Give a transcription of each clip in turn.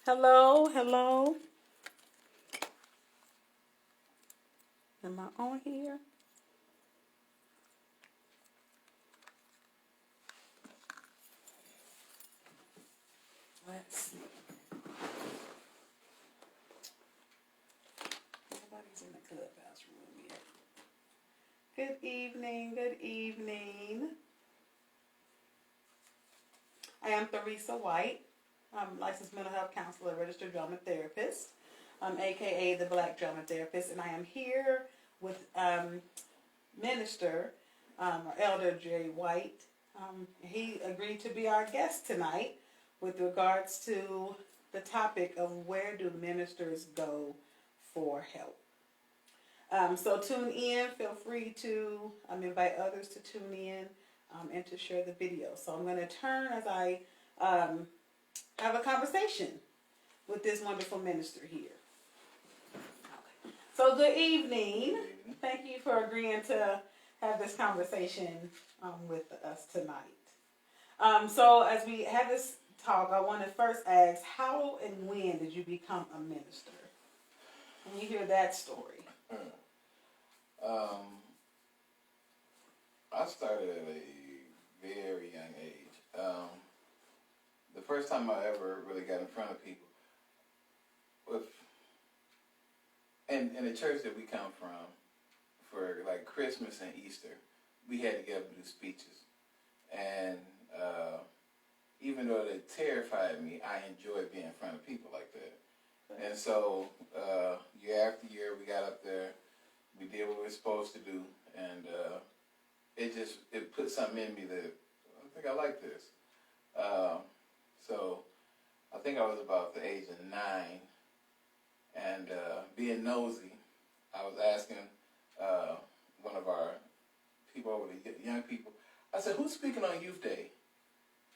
Hello, hello. Am I on here? Let's see. Nobody's in the clubhouse room yet. Good evening, good evening. I am Theresa White. I'm a licensed mental health counselor, registered drama therapist, aka the Black Drama Therapist, and I am here with Minister or Elder Jerry White. He agreed to be our guest tonight with regards to the topic of where do ministers go for help. So tune in. Feel free to invite others to tune in and to share the video. So I'm going to turn as I have a conversation with this wonderful minister here. Okay. So good evening. Thank you for agreeing to have this conversation with us tonight. So as we have this talk, I want to first ask, how and when did you become a minister? Can you hear that story? I started at a very young age. The first time I ever really got in front of people, in the church that we come from, for like Christmas and Easter, we had to get up and do speeches. And even though they terrified me, I enjoyed being in front of people like that. And so year after year, we got up there, we did what we were supposed to do, and it put something in me that I think I like this. So I think I was about the age of 9, and being nosy, I was asking one of our people over the young people, I said, "Who's speaking on Youth Day?"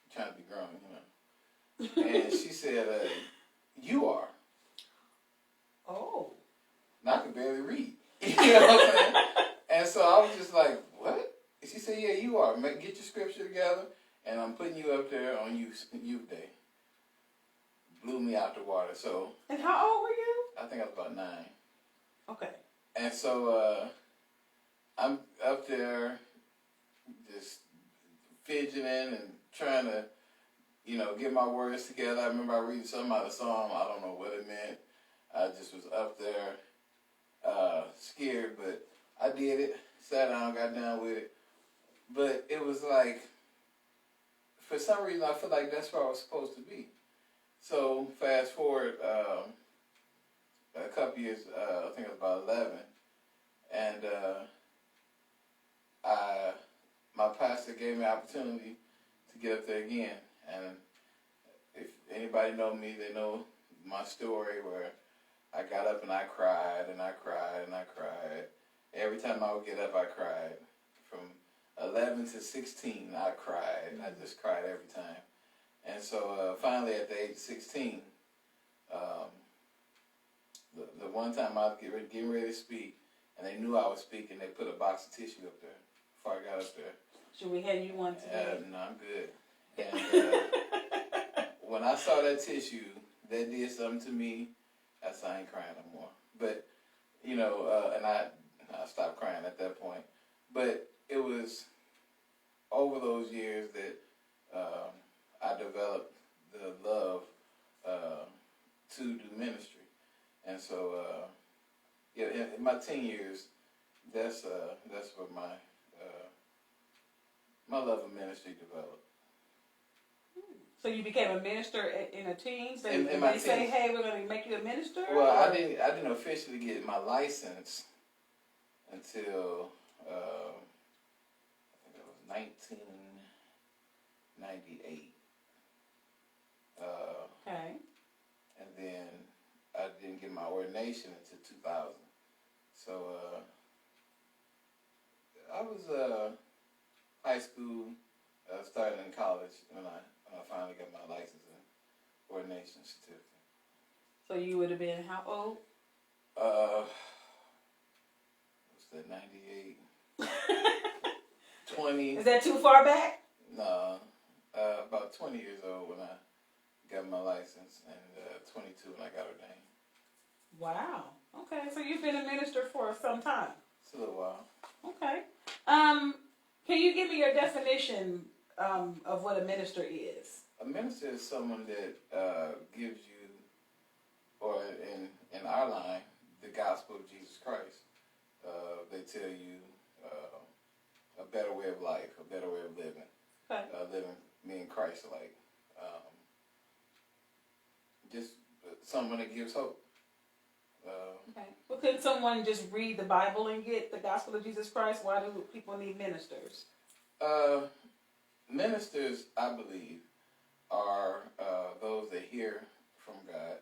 I'm trying to be grown, you know. And she said, "You are." Oh. And I could barely read. You know what I'm saying? And so I was just like, "What?" And she said, "Yeah, you are. Get your scripture together, and I'm putting you up there on Youth Day." Blew me out the water. So. And how old were you? I think I was about 9. Okay. And so I'm up there just fidgeting and trying to, get my words together. I remember I reading something out of Psalm. I don't know what it meant. I just was up there scared, but I did it. Sat down, got down with it. But it was like, for some reason, I feel like that's where I was supposed to be. So fast forward a couple years, I think it was about 11, and my pastor gave me an opportunity to get up there again. And if anybody know me, they know my story where I got up and I cried and I cried and I cried. Every time I would get up, I cried. From 11 to 16, I cried. I just cried every time. And so finally at the age of 16, the one time I was getting ready to speak, and they knew I was speaking, they put a box of tissue up there before I got up there. Should we hand you one today? No, I'm good. And when I saw that tissue, that did something to me. I said, I ain't crying no more. But, and I stopped crying at that point. But it was over those years that I developed the love to do ministry. And so, in my teen years, that's where my love of ministry developed. So you became a minister in a teens? In Did my they say, teens. "Hey, we're going to make you a minister"? Well, I didn't officially get my license until I think it was 1998. Okay. And then I didn't get my ordination until 2000. So I was high school, starting in college when I finally got my license and ordination certificate. So you would have been how old? What's that, 98? 20. Is that too far back? No, about 20 years old when I got my license, and 22 when I got ordained. Wow. Okay, so you've been a minister for some time. It's a little while. Okay. Can you give me your definition of what a minister is? A minister is someone that gives you, or in our line, the gospel of Jesus Christ. They tell you a better way of life, a better way of living. Okay. Living being Christ-like. Just someone that gives hope. Okay. Well, couldn't someone just read the Bible and get the gospel of Jesus Christ? Why do people need ministers? Ministers, I believe, are those that hear from God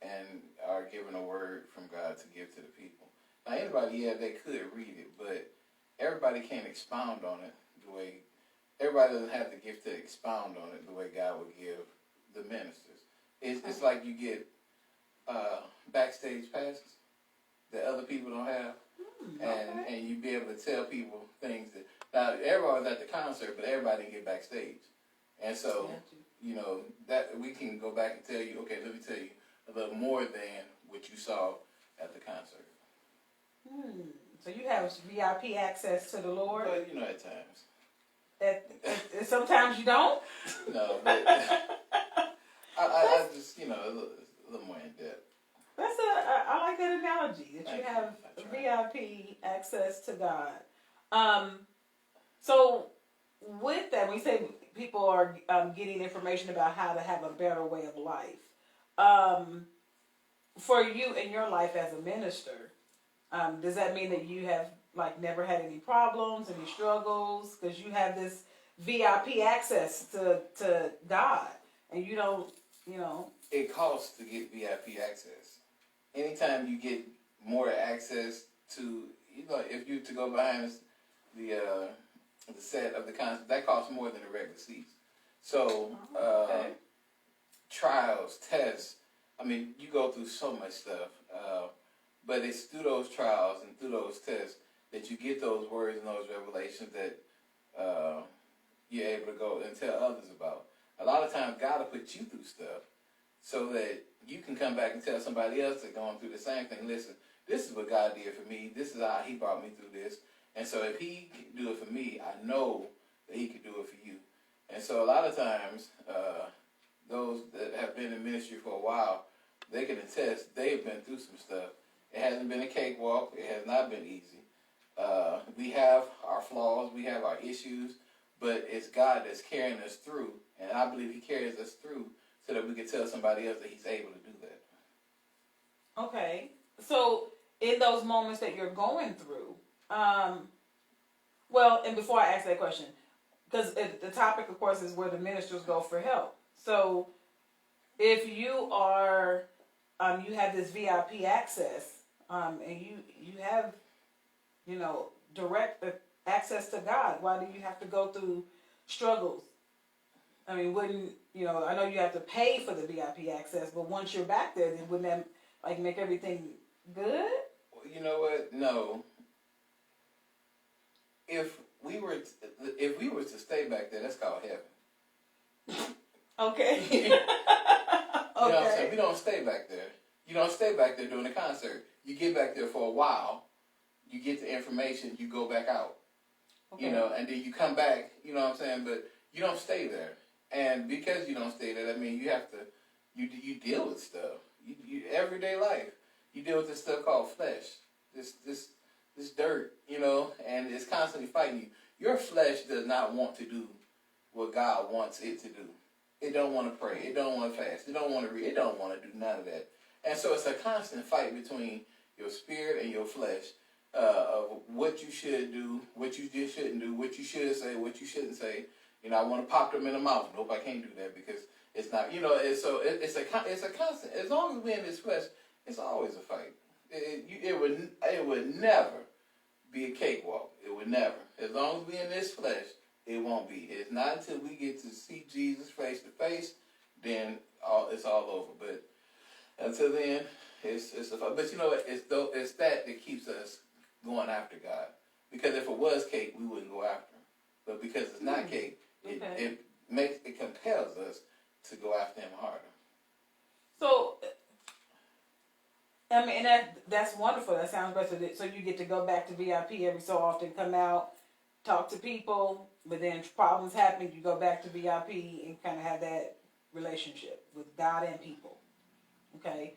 and are given a word from God to give to the people. Now, anybody, they could read it, but everybody can't expound on it the way. Everybody doesn't have the gift to expound on it the way God would give the ministers. It's like you get backstage passes that other people don't have, and you be able to tell people things that. Now, everybody was at the concert, but everybody didn't get backstage. And so, that we can go back and tell you, okay, let me tell you a little more than what you saw at the concert. So you have VIP access to the Lord? But, at times. Sometimes you don't? No, but I just, a little more in depth. I like that analogy, that you have VIP access to God. So with that, when you say people are getting information about how to have a better way of life, for you in your life as a minister, does that mean that you have never had any problems, any struggles, because you have this VIP access to God, and you don't, It costs to get VIP access. Anytime you get more access to, if you to go behind the set of the concert, that costs more than the regular seats. So, trials, tests, you go through so much stuff, but it's through those trials and through those tests that you get those words and those revelations that you're able to go and tell others about. A lot of times God will put you through stuff so that you can come back and tell somebody else that's going through the same thing. Listen, this is what God did for me. This is how he brought me through this. And so if he can do it for me, I know that he can do it for you. And so a lot of times, those that have been in ministry for a while, they can attest they've been through some stuff. It hasn't been a cakewalk. It has not been easy. We have our flaws. We have our issues. But it's God that's carrying us through. And I believe he carries us through so that we can tell somebody else that he's able to do that. Okay. So in those moments that you're going through, well, and before I ask that question, because the topic, of course, is where the ministers go for help. So if you are, you have this VIP access, and you have, direct access to God, why do you have to go through struggles? Wouldn't, I know you have to pay for the VIP access, but once you're back there, then wouldn't that, make everything good? Well, you know what? No. If we were to stay back there, that's called heaven. Okay. You know what I'm saying? We don't stay back there. You don't stay back there during the concert. You get back there for a while. You get the information. You go back out. Okay. And then you come back. You know what I'm saying? But you don't stay there. And because you don't stay there, that means you have to. You deal with stuff. You everyday life. You deal with this stuff called flesh. This dirt, and it's constantly fighting you. Your flesh does not want to do what God wants it to do. It don't want to pray. It don't want to fast. It don't want to read. It don't want to do none of that. And so it's a constant fight between your spirit and your flesh of what you should do, what you just shouldn't do, what you should say, what you shouldn't say. I want to pop them in the mouth. Nope, I can't do that because it's not. It's a constant. As long as we're in this flesh, it's always a fight. It would never be a cakewalk. It would never. As long as we're in this flesh, it won't be. It's not until we get to see Jesus face to face, then it's all over. But until then, it's a fight. But it's that keeps us going after God. Because if it was cake, we wouldn't go after him. But because it's not cake, it compels us to go after him harder. I mean, and that's wonderful. That sounds great. So you get to go back to VIP every so often, come out, talk to people, but then problems happen, you go back to VIP and kind of have that relationship with God and people. Okay,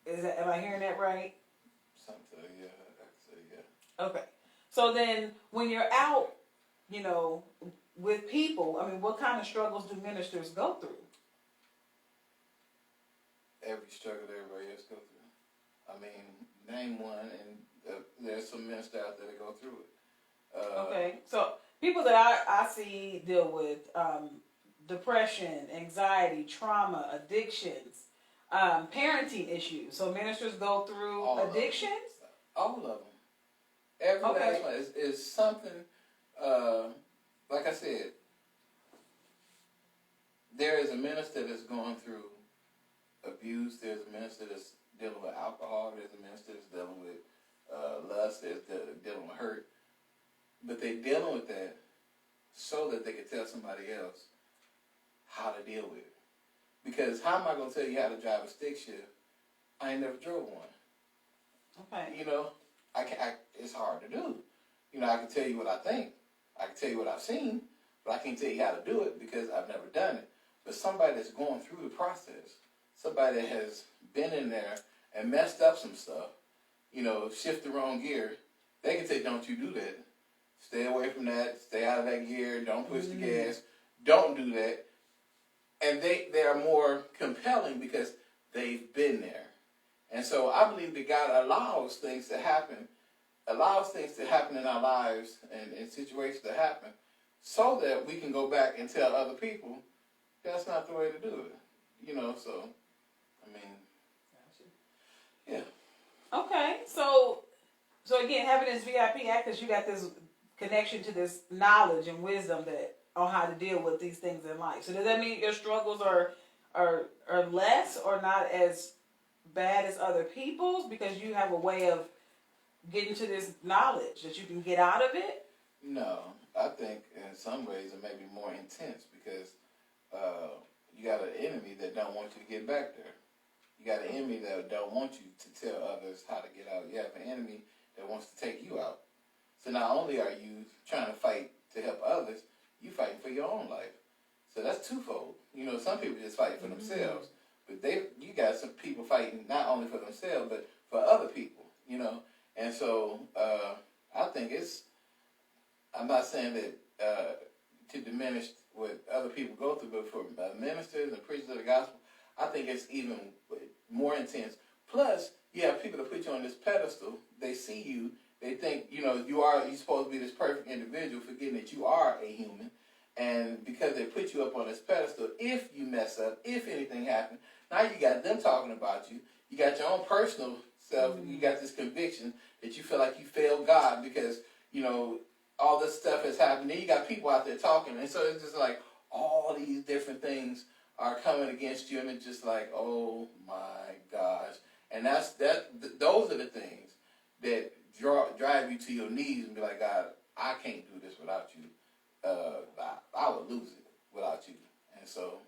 am I hearing that right? Something, yeah, I can say yeah. Okay, so then when you're out, with people, I mean, what kind of struggles do ministers go through? Every struggle that everybody else go through. I mean, name one, and there's some ministers out there that go through it. Okay, so people that I see deal with depression, anxiety, trauma, addictions, parenting issues. So ministers go through All addictions? All of them. Every last one is something, like I said, there is a minister that's going through abuse, there's a minister that's dealing with alcohol, there's a minister that's dealing with lust, there's dealing with hurt. But they're dealing with that so that they can tell somebody else how to deal with it. Because how am I going to tell you how to drive a stick shift? I ain't never drove one. Okay. It's hard to do. I can tell you what I think. I can tell you what I've seen, but I can't tell you how to do it because I've never done it. But somebody that's going through the process, somebody that has been in there and messed up some stuff, shift the wrong gear, they can say, don't you do that. Stay away from that. Stay out of that gear. Don't push the gas. Don't do that. And they are more compelling because they've been there. And so I believe that God allows things to happen in our lives and situations to happen so that we can go back and tell other people that's not the way to do it. So, I mean, yeah. Okay, so again, having this VIP act, because you got this connection to this knowledge and wisdom that on how to deal with these things in life. So does that mean your struggles are less or not as bad as other people's because you have a way of getting to this knowledge that you can get out of it? No, I think in some ways it may be more intense because you got an enemy that don't want you to get back there. You got an enemy that don't want you to tell others how to get out. You have an enemy that wants to take you out. So not only are you trying to fight to help others, you fighting for your own life. So that's twofold. Some people just fight for themselves, but you got some people fighting not only for themselves but for other people. And so I think I'm not saying that to diminish what other people go through, but for ministers and preachers of the gospel, I think it's even more intense. Plus, you have people that put you on this pedestal. They see you. They think, you're supposed to be this perfect individual, forgetting that you are a human. And because they put you up on this pedestal, if you mess up, if anything happens, now you got them talking about you. You got your own personal self. You got this conviction that you feel like you failed God because, all this stuff has happened. Then you got people out there talking. And so it's just like all these different things are coming against you. And it's just like, oh my gosh. And those are the things that drive you to your knees and be like, God, I can't do this without you. I would lose it without you. And so,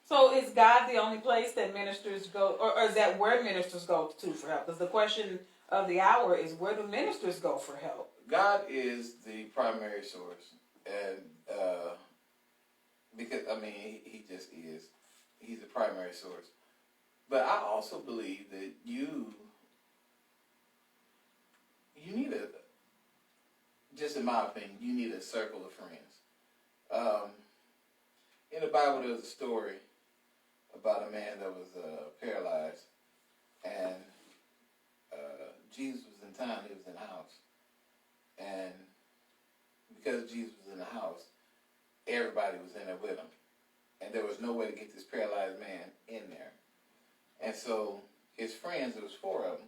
So is God the only place that ministers go, or is that where ministers go to for help? Because the question of the hour is, where do ministers go for help? God is the primary source. And because, he just is. He's the primary source. But I also believe that you need just in my opinion, you need a circle of friends. In the Bible, there's a story about a man that was paralyzed, and Jesus was in town. He was in the house, and because Jesus was in the house, everybody was in there with him, and there was no way to get this paralyzed man in there. And so his friends, there was 4 of them,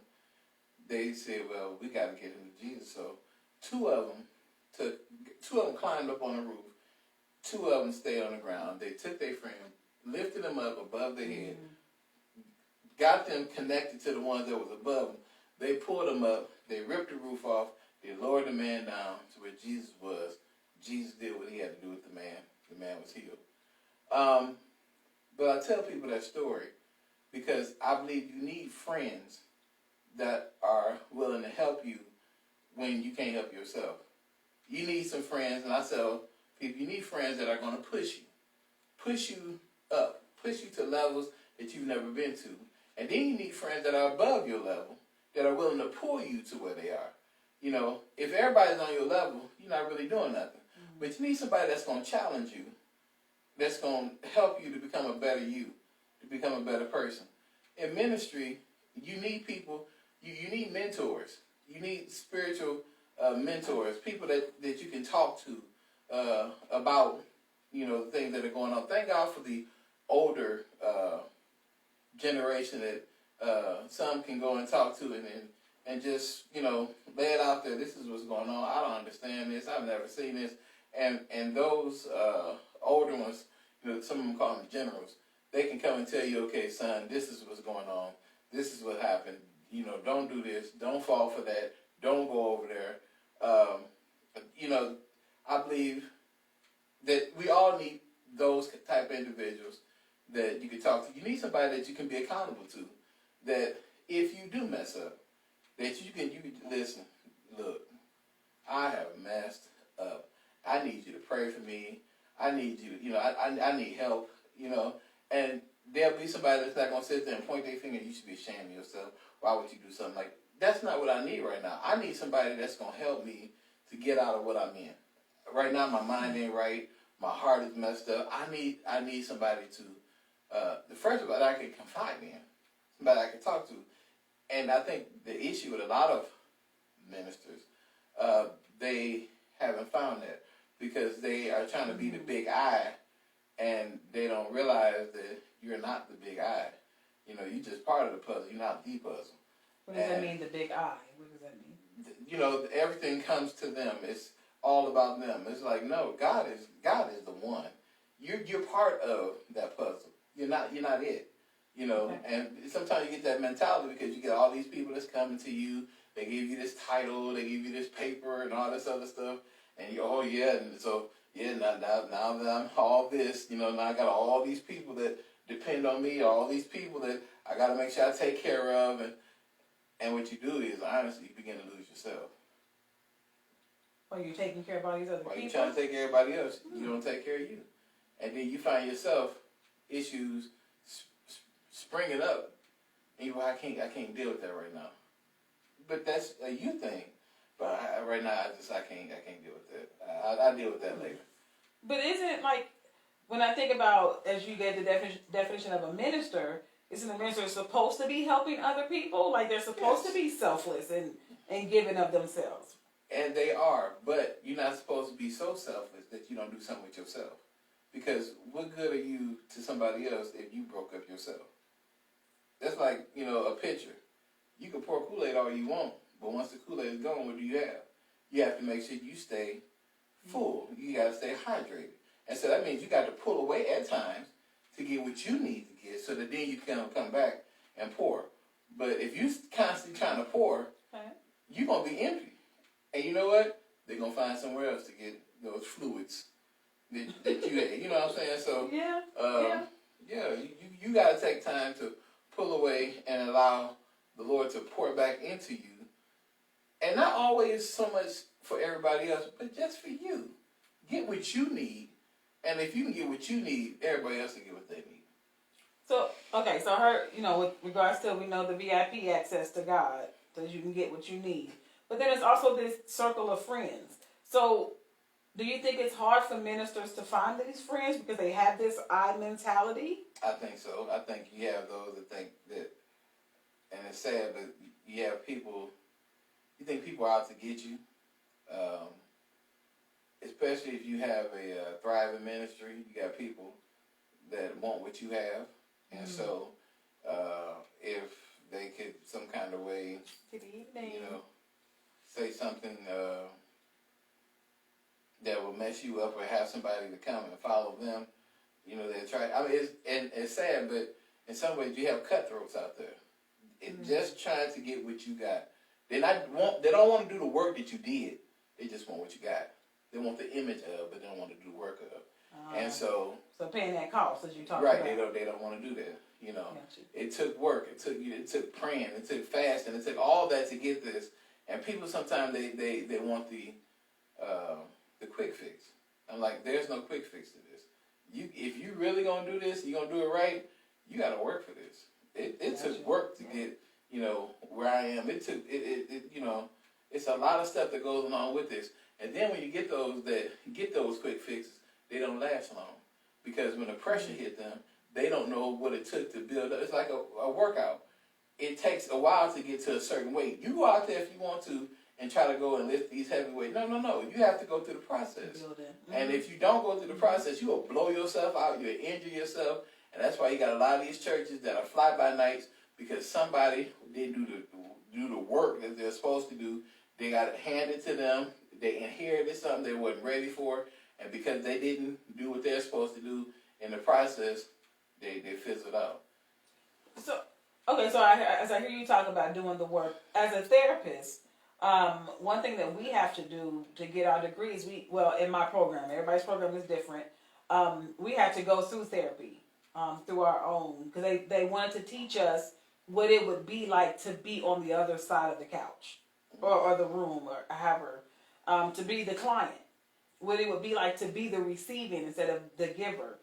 they said, well, we got to get him to Jesus. So 2 of them climbed up on the roof. 2 of them stayed on the ground. They took their friend, lifted them up above their head, got them connected to the ones that was above them. They pulled them up. They ripped the roof off. They lowered the man down to where Jesus was. Jesus did what he had to do with the man. The man was healed. But I tell people that story because I believe you need friends that are willing to help you when you can't help yourself. You need some friends, and I tell people, you need friends that are going to push you up, push you to levels that you've never been to. And then you need friends that are above your level, that are willing to pull you to where they are. You know, if everybody's on your level, you're not really doing nothing. Mm-hmm. But you need somebody that's going to challenge you, that's going to help you to become a better you, to become a better person. In ministry, you need people, you need mentors. You need spiritual mentors, people that you can talk to about, you know, the things that are going on. Thank God for the older generation that some can go and talk to and just, you know, lay it out there. This is what's going on. I don't understand this. I've never seen this. And those older ones, you know, some of them call them generals. They can come and tell you, okay, son, this is what's going on. This is what happened. You know, don't do this. Don't fall for that. Don't go over there. You know, I believe that we all need those type of individuals that you can talk to. You need somebody that you can be accountable to. That if you do mess up, that you can listen. Look, I have messed up. I need you to pray for me. I need you. You know, I need help. You know, and there'll be somebody that's not gonna sit there and point their finger. You should be ashamed of yourself. Why would you do something like that? That's not what I need right now. I need somebody that's going to help me to get out of what I'm in. Right now, my mind ain't right. My heart is messed up. I need somebody to, the first of all, that I can confide in. Somebody I can talk to. And I think the issue with a lot of ministers, they haven't found that because they are trying to be the big I, and they don't realize that you're not the big I. You know, you're just part of the puzzle. You're not the puzzle. What does that mean, the big I? What does that mean? You know, everything comes to them. It's all about them. It's like, no, God is the one. You're part of that puzzle. You're not it. You know, okay. And sometimes you get that mentality because you get all these people that's coming to you. They give you this title, they give you this paper and all this other stuff. And you, oh yeah, and so yeah, now that I'm all this, you know, now I got all these people that depend on me, all these people that I got to make sure I take care of, and what you do is, honestly, you begin to lose yourself. Well, you're taking care of all these other people? While you're trying to take care of everybody else, you don't take care of you. And then you find yourself issues springing up, and you're like, I can't deal with that right now. But that's a you thing. But right now, I can't deal with that. I'll deal with that later. But isn't, like, when I think about, as you get the definition of a minister, isn't a minister supposed to be helping other people? Like, they're supposed to be selfless and giving of themselves. And they are, but you're not supposed to be so selfless that you don't do something with yourself. Because what good are you to somebody else if you broke up yourself? That's like, you know, a pitcher. You can pour Kool-Aid all you want, but once the Kool-Aid is gone, what do you have? You have to make sure you stay full. You got to stay hydrated. And so that means you got to pull away at times to get what you need to get so that then you can come back and pour. But if you constantly trying to pour, you're going to be empty. And you know what? They're going to find somewhere else to get those fluids that you had. You know what I'm saying? So, you got to take time to pull away and allow the Lord to pour back into you. And not always so much for everybody else, but just for you. Get what you need. And if you can get what you need, everybody else will get what they need. So, okay, so her, you know, with regards to, we know the VIP access to God, so you can get what you need. But then there's also this circle of friends. So, do you think it's hard for ministers to find these friends because they have this I mentality? I think so. I think you have those that think that, and it's sad, but you have people, you think people are out to get you. Especially if you have a thriving ministry, you got people that want what you have. And so, if they could some kind of way, you know, say something that will mess you up or have somebody to come and follow them, you know, they try. I mean, it's sad, but in some ways you have cutthroats out there. It's just trying to get what you got. They don't want to do the work that you did. They just want what you got. They want the image of, but they don't want to do the work of. And so So paying that cost, as you talked right, about. they don't want to do that. You know, Gotcha. it took work, it took praying, it took fasting, it took all that to get this. And people sometimes they want the quick fix. I'm like, there's no quick fix to this. If you really gonna do this, you gonna do it right. You got to work for this. It took work to get where I am. It took it's a lot of stuff that goes along with this. And then when you get those quick fixes, they don't last long because when the pressure hit them, they don't know what it took to build up. It's like a workout. It takes a while to get to a certain weight. You go out there if you want to and try to go and lift these heavy weights. No. You have to go through the process. Mm-hmm. And if you don't go through the process, you will blow yourself out. You'll injure yourself. And that's why you got a lot of these churches that are fly-by-nights because somebody didn't do the work that they're supposed to do. They got it handed to them. They inherited something they wasn't ready for. And because they didn't do what they're supposed to do in the process, they fizzled out. So as I hear you talk about doing the work, as a therapist, one thing that we have to do to get our degrees, in my program, everybody's program is different, we had to go through therapy, through our own, because they wanted to teach us what it would be like to be on the other side of the couch, or the room, or however, to be the client, what it would be like to be the receiving instead of the giver.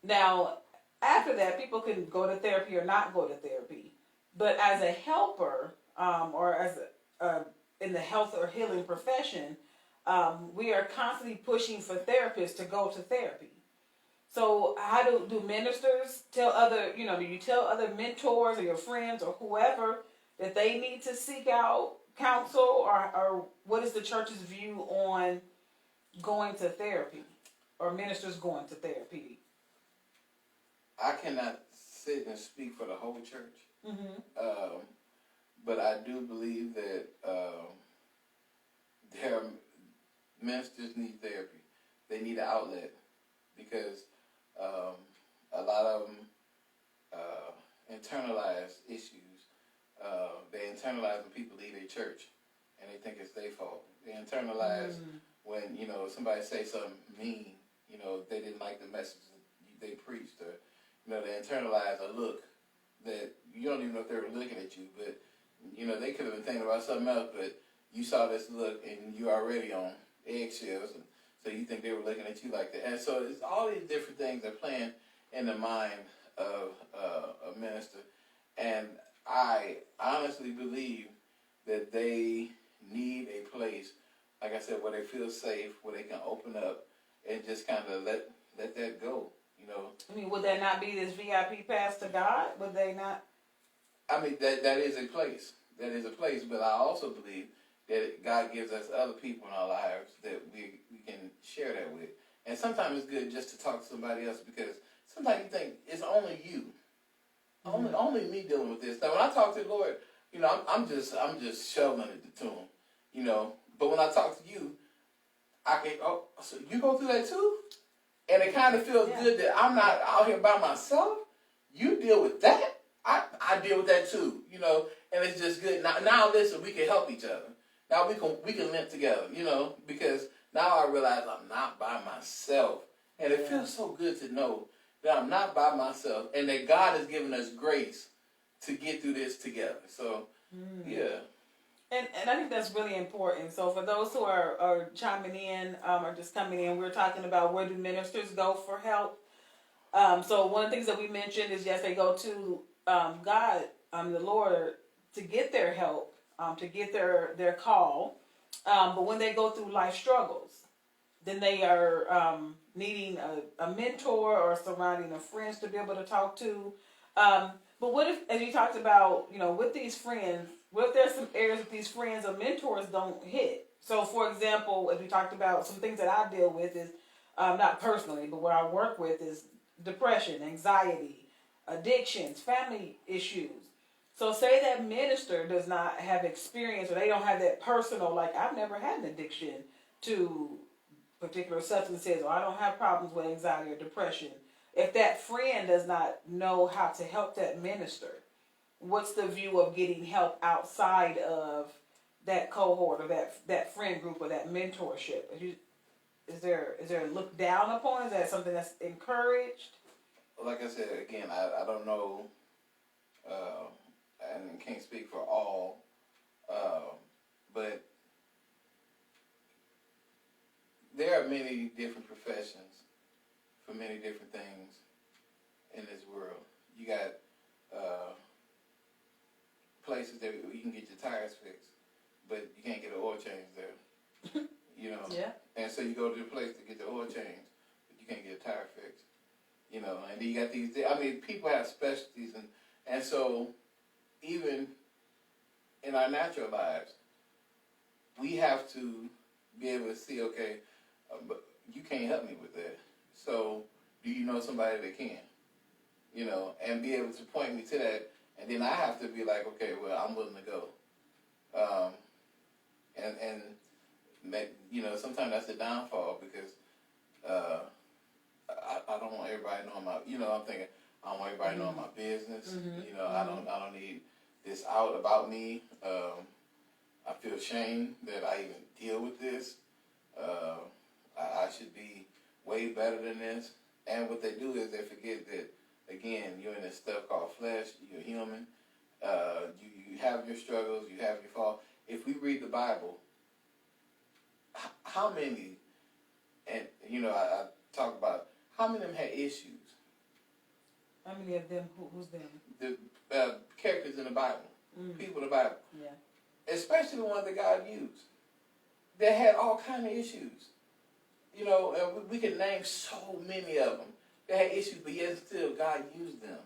Now, after that, people can go to therapy or not go to therapy. But as a helper, or as in the health or healing profession, we are constantly pushing for therapists to go to therapy. So how do ministers tell other, do you tell other mentors or your friends or whoever that they need to seek out counsel, or what is the church's view on going to therapy or ministers going to therapy? I cannot sit and speak for the whole church, Mm-hmm. but I do believe that their ministers need therapy. They need an outlet because a lot of them internalize issues. They internalize when people leave their church and they think it's their fault. They internalize when somebody say something mean. They didn't like the message that they preached, or they internalize a look that you don't even know if they were looking at you, but they could have been thinking about something else, but you saw this look and you already on eggshells, and so you think they were looking at you like that. And so it's all these different things that are playing in the mind of a minister. And I honestly believe that they need a place, like I said, where they feel safe, where they can open up and just kind of let that go. I mean, would that not be this VIP pass to God? Would they not? I mean, that is a place. That is a place. But I also believe that God gives us other people in our lives that we can share that with. And sometimes it's good just to talk to somebody else, because sometimes you think it's only you. Mm-hmm. Only me dealing with this. Now, when I talk to the Lord, I'm just shoveling it to him. But when I talk to you, I can, so you go through that too? And it kind of feels good that I'm not out here by myself. You deal with that. I deal with that too, and it's just good. Now listen, we can help each other. Now we can limp together, because now I realize I'm not by myself. And it feels so good to know that I'm not by myself and that God has given us grace to get through this together. So, yeah. And I think that's really important. So for those who are chiming in or just coming in, we're talking about where do ministers go for help. So one of the things that we mentioned is, yes, they go to God, the Lord, to get their help, to get their call. But when they go through life struggles, then they are needing a mentor or surrounding of friends to be able to talk to. But what if, as you talked about, with these friends, what if there's some areas that these friends or mentors don't hit? So, for example, as we talked about, some things that I deal with is, not personally, but what I work with is depression, anxiety, addictions, family issues. So say that minister does not have experience, or they don't have that personal, like, I've never had an addiction to particular substances, or I don't have problems with anxiety or depression. If that friend does not know how to help that minister, what's the view of getting help outside of that cohort or that friend group or that mentorship? is there looked down upon? Is that something that's encouraged? Like I said, again, I don't know, and can't speak for all, but there are many different professions for many different things in this world. You got places that you can get your tires fixed, but you can't get an oil change there. You know, Yeah. and so you go to the place to get the oil change, but you can't get a tire fixed. You know, and then you got these. I mean, people have specialties, and so even in our natural lives, we have to be able to see, okay, but you can't help me with that. So, do you know somebody that can? You know, and be able to point me to that, and then I have to be like, okay, well, I'm willing to go. And you know, sometimes that's the downfall because I don't want everybody knowing my. You know, I'm thinking I don't want everybody knowing my business. Mm-hmm. You know, I don't need this out about me. I feel ashamed that I even deal with this. I should be way better than this. And what they do is they forget that, again, you're in this stuff called flesh. You're human. You have your struggles. You have your fall. If we read the Bible, how many, and, you know, I talk about, how many of them had issues? How many of them? Who's them? The characters in the Bible, people in the Bible. Yeah. Especially the ones that God used. They had all kind of issues. You know, and we can name so many of them. They had issues, but yet still God used them.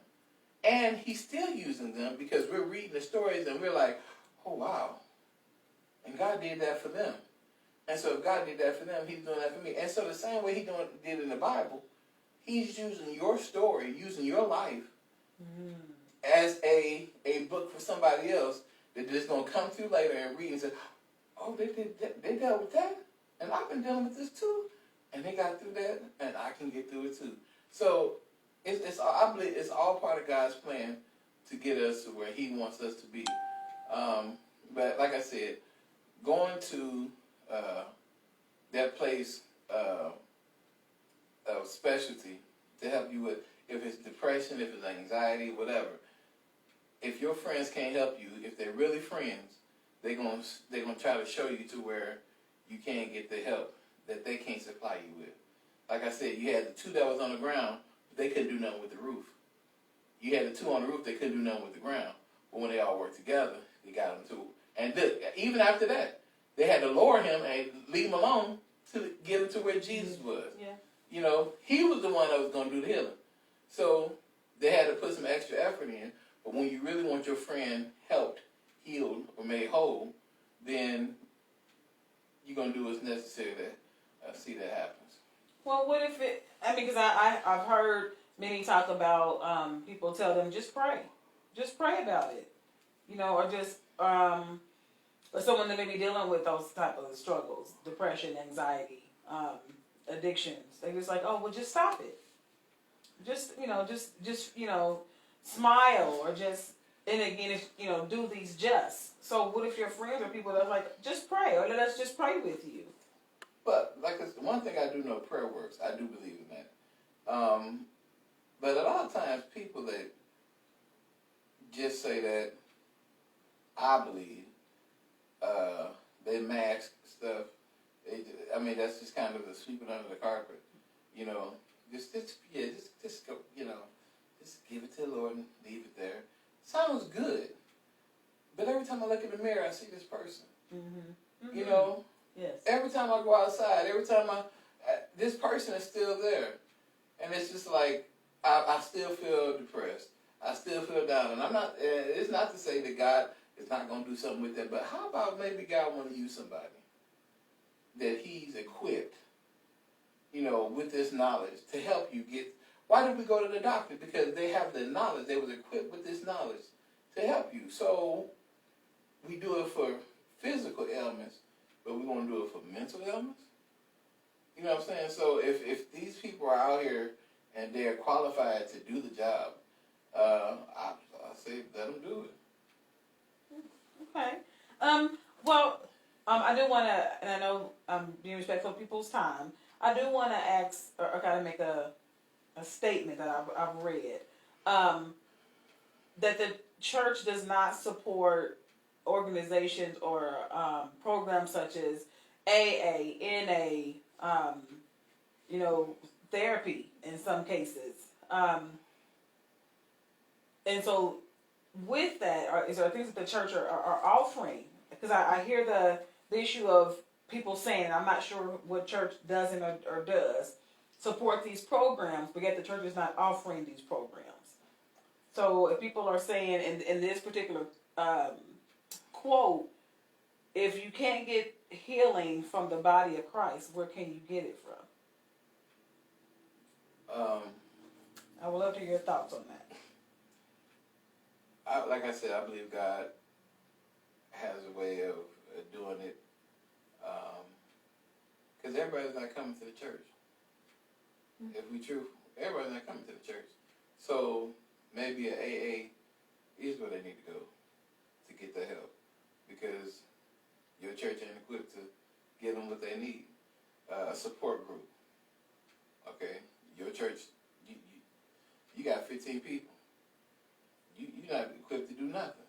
And He's still using them because we're reading the stories and we're like, oh, wow. And God did that for them. And so if God did that for them, He's doing that for me. And so the same way He did in the Bible, He's using your story, using your life as a book for somebody else that is going to come through later and read and say, oh, they dealt with that? And I've been dealing with this too. And they got through that, and I can get through it too. So I believe it's all part of God's plan to get us to where He wants us to be. But like I said, going to that place of specialty to help you with, if it's depression, if it's anxiety, whatever. If your friends can't help you, if they're really friends, they're gonna try to show you to where you can't get the help that they can't supply you with. Like I said, you had the two that was on the ground, but they couldn't do nothing with the roof. You had the two on the roof, they couldn't do nothing with the ground. But when they all worked together, they got them to. And look, even after that, they had to lower him and leave him alone to get him to where Jesus was. Yeah. You know, He was the one that was going to do the healing. So they had to put some extra effort in. But when you really want your friend helped, healed, or made whole, then you're going to do what's necessary to see that happens. Well, what if it? I mean, because I've heard many talk about people tell them just pray about it, you know, or just or someone that may be dealing with those type of struggles, depression, anxiety, addictions. They're just like, oh, well, just stop it. Just smile or just, and again, if, do these just. So what if your friends or people that are like, just pray, or let us just pray with you? But like one thing I do know, prayer works. I do believe in that. But a lot of times people that just say that, I believe, they mask stuff. That's just kind of the sweeping under the carpet. You know, just go. Just give it to the Lord and leave it there. Sounds good, but every time I look in the mirror, I see this person. Mm-hmm. Mm-hmm. You know. Yes. Every time I go outside, every time this person is still there, and it's just like I still feel depressed. I still feel down, and I'm not. It's not to say that God is not going to do something with that, but how about maybe God want to use somebody that He's equipped, with this knowledge to help you get. Why did we go to the doctor? Because they have the knowledge. They was equipped with this knowledge to help you. So we do it for physical ailments, but we want to do it for mental ailments. You know what I'm saying? So if these people are out here and they're qualified to do the job, I say let them do it. Okay. I do want to, and I know I'm being respectful of people's time. I do want to ask, or kind of make a statement that I've read, that the church does not support organizations or programs such as AA, NA, you know, therapy in some cases. And so, with that, is there things that the church are offering? Because I hear the issue of people saying, I'm not sure what church doesn't or does support these programs, but yet the church is not offering these programs. So if people are saying in this particular um, quote, if you can't get healing from the body of Christ, where can you get it from? I would love to hear your thoughts on that. Like I said, I believe God has a way of doing it. Because everybody's not coming to the church. Mm-hmm. If we truthful, everybody's not coming to the church. So maybe an AA is where they need to go to get the help. Because your church ain't equipped to give them what they need. A support group. Okay? Your church, you got 15 people. You're not equipped to do nothing.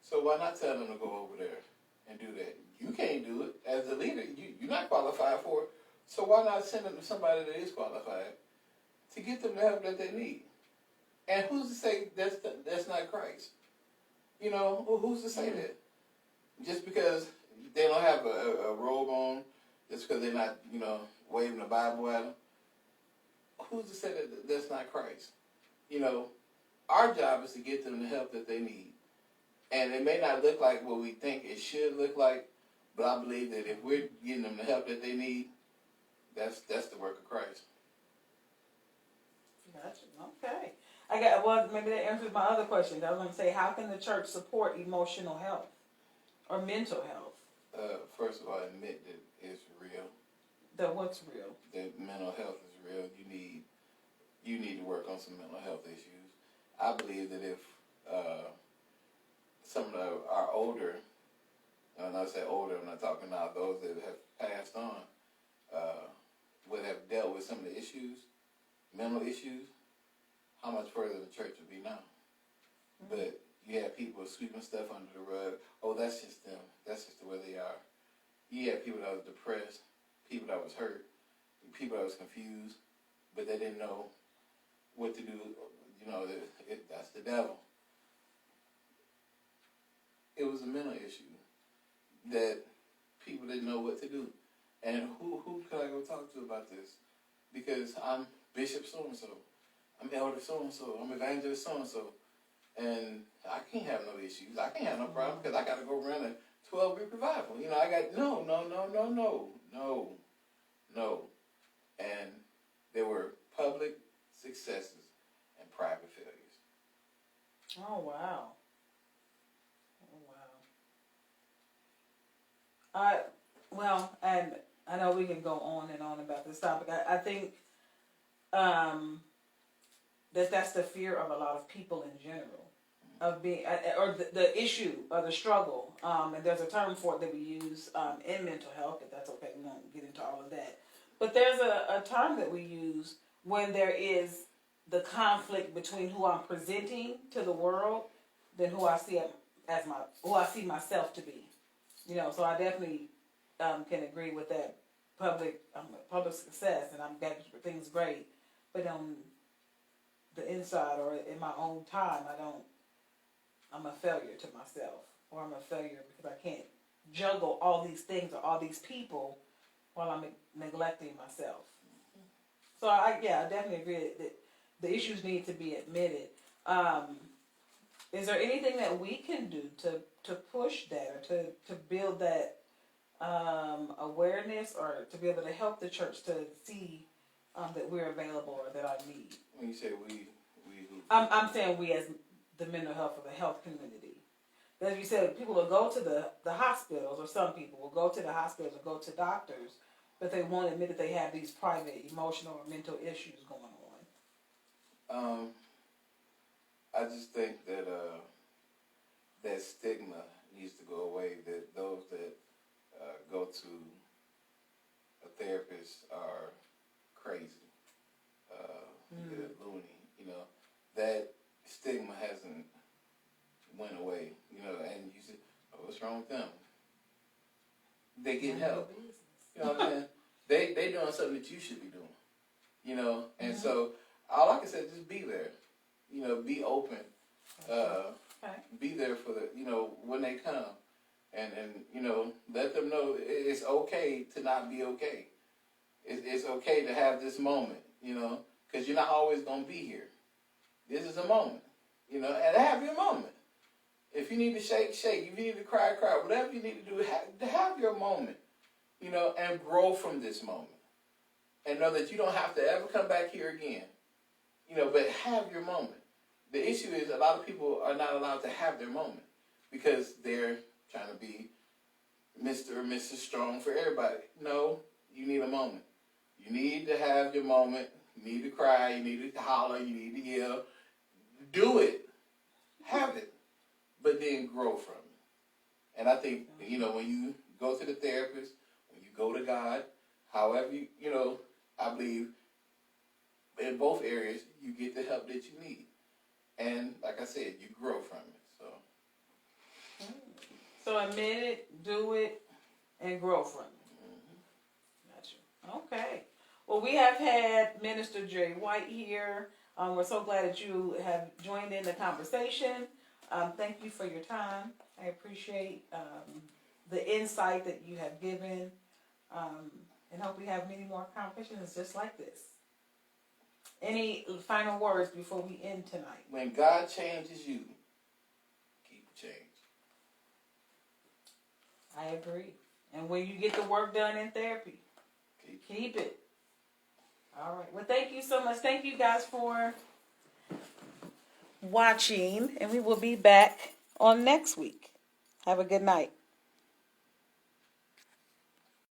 So why not tell them to go over there and do that? You can't do it. As a leader, you're not qualified for it. So why not send them to somebody that is qualified to get them the help that they need? And who's to say that's not Christ? You know, who's to say that? Just because they don't have a robe on, just because they're not, you know, waving the Bible at them, who's to say that that's not Christ? You know, our job is to get them the help that they need. And it may not look like what we think it should look like, but I believe that if we're getting them the help that they need, that's the work of Christ. Gotcha. Okay. Maybe that answers my other question. I was going to say, how can the church support emotional health or mental health? First of all, admit that it's real. That what's real? That mental health is real. You need to work on some mental health issues. I believe that if some of our older, and I say older, I'm not talking now those that have passed on, would have dealt with some of the issues, mental issues, how much further the church would be now. Mm-hmm. But you have people sweeping stuff under the rug. Oh, that's just them. That's just the way they are. You had people that was depressed, people that was hurt, people that was confused, but they didn't know what to do. You know, that's the devil. It was a mental issue that people didn't know what to do. And who could I go talk to about this? Because I'm Bishop so-and-so. I'm Elder so-and-so. I'm Evangelist so-and-so. And I can't have no issues. I can't have no problem because I got to go run a 12-week revival. You know, I got, no. And there were public successes and private failures. Oh, wow. Well, and I know we can go on and on about this topic. I think that's the fear of a lot of people in general, of being, or the issue or the struggle. And there's a term for it that we use in mental health, if that's okay. We won't get into all of that. But there's a term that we use when there is the conflict between who I'm presenting to the world than who I see who I see myself to be. You know, so I definitely can agree with that public success, and I'm got things great, but on the inside or in my own time, I'm a failure to myself, or I'm a failure because I can't juggle all these things or all these people while I'm neglecting myself. So I definitely agree that the issues need to be admitted. Is there anything that we can do to push that or to build that awareness, or to be able to help the church to see that we're available or that I need? When you say we I'm saying we as the mental health or the health community. As you said, people will go to the hospitals, or some people will go to the hospitals or go to doctors, but they won't admit that they have these private emotional or mental issues going on. I just think that that stigma needs to go away, that those that go to a therapist are crazy, you're loony. You know, that stigma hasn't went away. You know, and you say, oh, what's wrong with them? They get help. You know what I'm saying? They doing something that you should be doing. You know, and so all I can say is just be there. You know, be open. Be there for the, you know, when they come, and you know, let them know it's okay to not be okay. It's okay to have this moment, you know, because you're not always gonna be here. This is a moment, you know, and have your moment. If you need to shake, shake. If you need to cry, cry. Whatever you need to do, have your moment, you know, and grow from this moment, and know that you don't have to ever come back here again, you know, but have your moment. The issue is a lot of people are not allowed to have their moment because they're trying to be Mr. or Mrs. Strong for everybody. No, you need a moment. You need to have your moment. You need to cry. You need to holler. You need to yell. Do it. Have it. But then grow from it. And I think, you know, when you go to the therapist, when you go to God, however, you know, I believe in both areas, you get the help that you need. And like I said, you grow from it. So admit it, do it, and grow from it. Gotcha. Okay. Well, we have had Minister Jay White here. We're so glad that you have joined in the conversation. Thank you for your time. I appreciate the insight that you have given, and hope we have many more conversations just like this. Any final words before we end tonight? When God changes you, keep the change. I agree. And when you get the work done in therapy, keep it. All right. Well, thank you so much. Thank you guys for watching, and we will be back on next week. Have a good night.